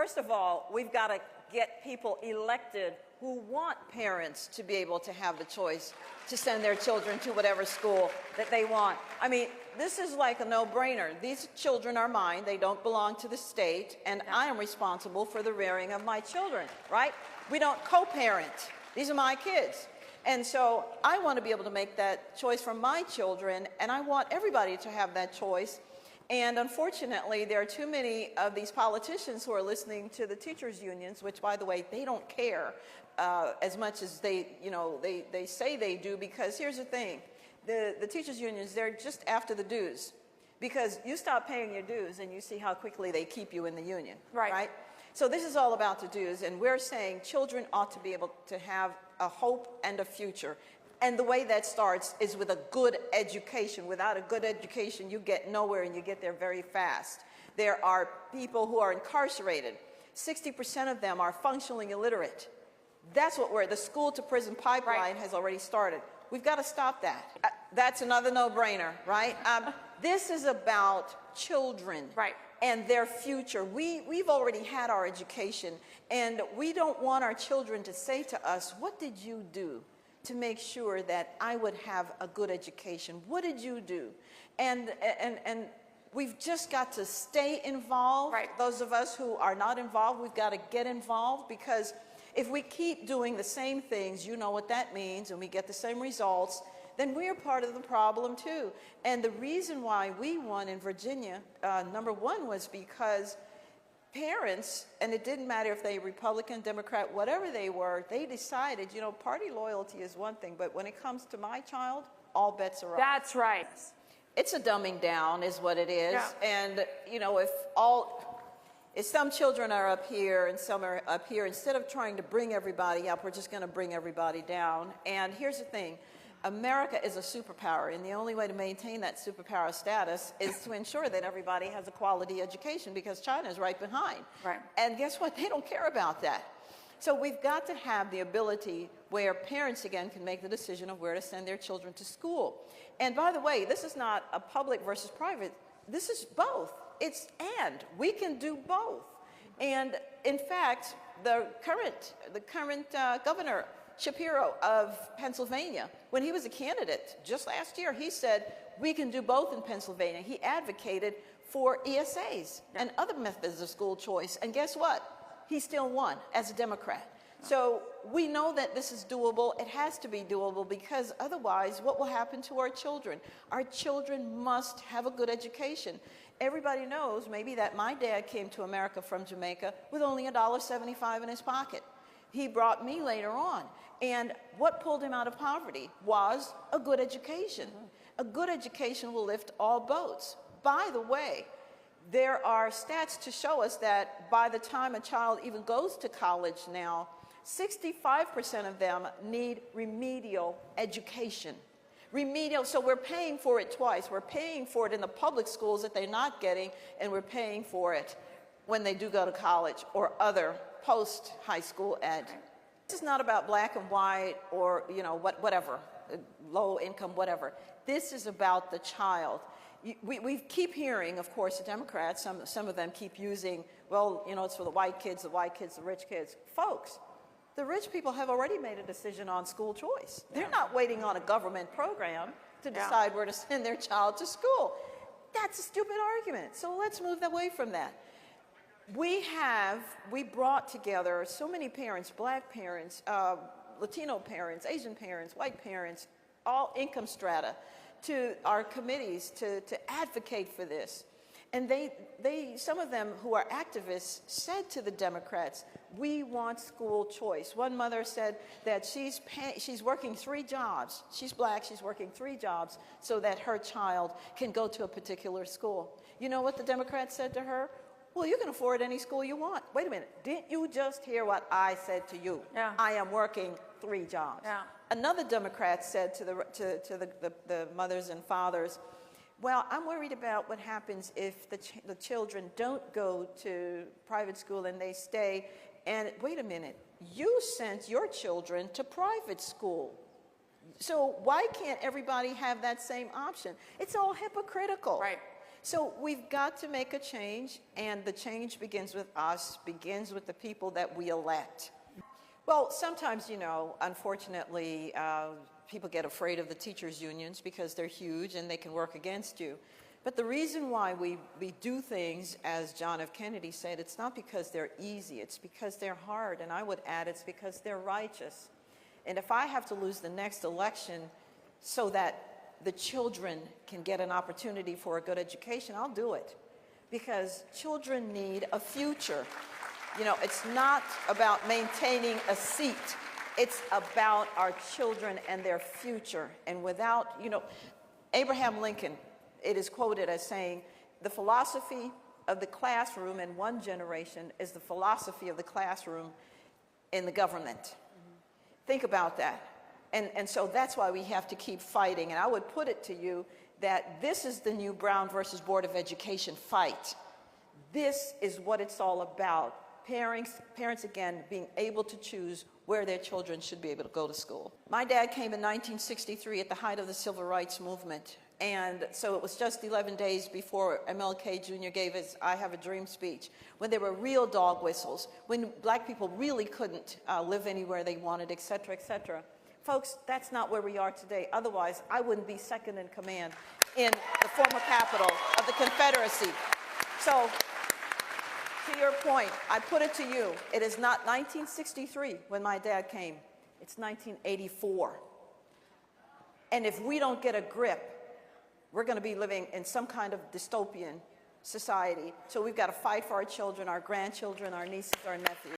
first of all, we've got to get people elected who want parents to be able to have the choice to send their children to whatever school that they want. I mean, this is like a no-brainer. These children are mine. They don't belong to the state, and I am responsible for the rearing of my children, right? We don't co-parent. These are my kids. And so I want to be able to make that choice for my children, and I want everybody to have that choice. And unfortunately, there are too many of these politicians who are listening to the teachers' unions, which, by the way, they don't care as much as they say they do, because here's the thing. The teachers' unions, they're just after the dues, because you stop paying your dues and you see how quickly they keep you in the union, right? So this is all about the dues, and we're saying children ought to be able to have a hope and a future. And the way that starts is with a good education. Without a good education, you get nowhere, and you get there very fast. There are people who are incarcerated. 60% of them are functionally illiterate. That's what the school-to-prison pipeline has already started. We've got to stop that. That's another no-brainer, right? This is about children and their future. We've already had our education, and we don't want our children to say to us, what did you do to make sure that I would have a good education? What did you do? And we've just got to stay involved. Those of us who are not involved, we've got to get involved, because if we keep doing the same things, you know what that means, and we get the same results, then we're part of the problem too. And the reason why we won in Virginia, number one, was because parents, and it didn't matter if they Republican, Democrat, whatever they were, they decided, you know, party loyalty is one thing, but when it comes to my child, all bets are off. That's right. It's a dumbing down is what it is. And, you know, if some children are up here and some are up here, instead of trying to bring everybody up, we're just going to bring everybody down. And here's the thing. America is a superpower, and the only way to maintain that superpower status is to ensure that everybody has a quality education, because China is right behind. And guess what? They don't care about that. So we've got to have the ability where parents, again, can make the decision of where to send their children to school. And by the way, this is not a public versus private. This is both. It's and. We can do both. And in fact, the current governor, Shapiro of Pennsylvania, when he was a candidate just last year, he said, we can do both in Pennsylvania. He advocated for ESAs and other methods of school choice. And guess what? He still won as a Democrat. So we know that this is doable. It has to be doable, because otherwise, what will happen to our children? Our children must have a good education. Everybody knows maybe that my dad came to America from Jamaica with only $1.75 in his pocket. He brought me later on. And what pulled him out of poverty was a good education. A good education will lift all boats. By the way, there are stats to show us that by the time a child even goes to college now, 65% of them need remedial education. Remedial, so we're paying for it twice. We're paying for it in the public schools that they're not getting, and we're paying for it when they do go to college or other post-high school ed. This is not about black and white or, you know, whatever, low income, whatever. This is about the child. We keep hearing, of course, the Democrats, some of them keep using, well, you know, it's for the white kids, the rich kids. Folks, the rich people have already made a decision on school choice. They're not waiting on a government program to decide where to send their child to school. That's a stupid argument. So let's move away from that. We brought together so many parents, black parents, Latino parents, Asian parents, white parents, all income strata, to our committees to advocate for this. And some of them who are activists said to the Democrats, we want school choice. One mother said that she's working 3 jobs. She's black, she's working 3 jobs so that her child can go to a particular school. You know what the Democrats said to her? Well, you can afford any school you want. Wait a minute, didn't you just hear what I said to you? I am working 3 jobs. Another Democrat said to the mothers and fathers, well, I'm worried about what happens if the children don't go to private school and they stay. And wait a minute, you sent your children to private school. So why can't everybody have that same option? It's all hypocritical. So we've got to make a change, and the change begins with us, begins with the people that we elect. Well, sometimes, you know, unfortunately, people get afraid of the teachers' unions because they're huge and they can work against you. But the reason why we do things, as John F. Kennedy said, it's not because they're easy, it's because they're hard, and I would add it's because they're righteous. And if I have to lose the next election so that the children can get an opportunity for a good education, I'll do it. Because children need a future. You know, it's not about maintaining a seat. It's about our children and their future. And without, you know, Abraham Lincoln, it is quoted as saying, the philosophy of the classroom in one generation is the philosophy of the classroom in the government. Mm-hmm. Think about that. And so that's why we have to keep fighting. And I would put it to you that this is the new Brown versus Board of Education fight. This is what it's all about. Parents again, being able to choose where their children should be able to go to school. My dad came in 1963 at the height of the Civil Rights Movement. And so it was just 11 days before MLK Jr. gave his I Have a Dream speech, when there were real dog whistles, when black people really couldn't live anywhere they wanted, et cetera, et cetera. Folks, that's not where we are today. Otherwise, I wouldn't be second in command in the former capital of the Confederacy. So, to your point, I put it to you, it is not 1963 when my dad came. It's 1984. And if we don't get a grip, we're going to be living in some kind of dystopian society. So we've got to fight for our children, our grandchildren, our nieces, our nephews.